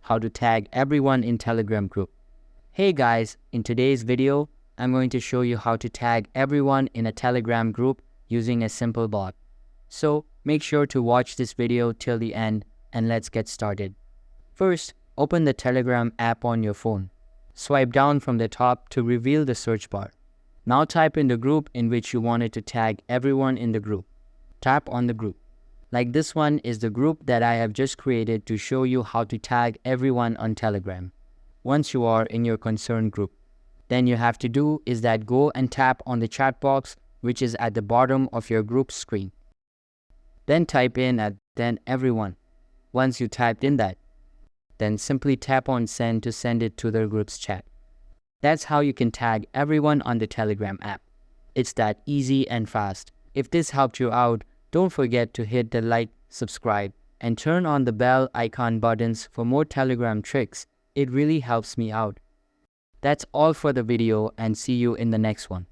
how to tag everyone in Telegram group. Hey guys, in today's video, I'm going to show you how to tag everyone in a Telegram group using a simple bot. So make sure to watch this video till the end and let's get started. First, open the Telegram app on your phone. Swipe down from the top to reveal the search bar. Now type in the group in which you wanted to tag everyone in the group. Tap on the group. Like this one is the group that I have just created to show you how to tag everyone on Telegram. Once you are in your concerned group, then you have to do is that go and tap on the chat box which is at the bottom of your group screen. Then type in then everyone. Once you typed in that, then simply tap on send to send it to the group's chat. That's how you can tag everyone on the Telegram app. It's that easy and fast. If this helped you out, don't forget to hit the like, subscribe, and turn on the bell icon buttons for more Telegram tricks. It really helps me out. That's all for the video and see you in the next one.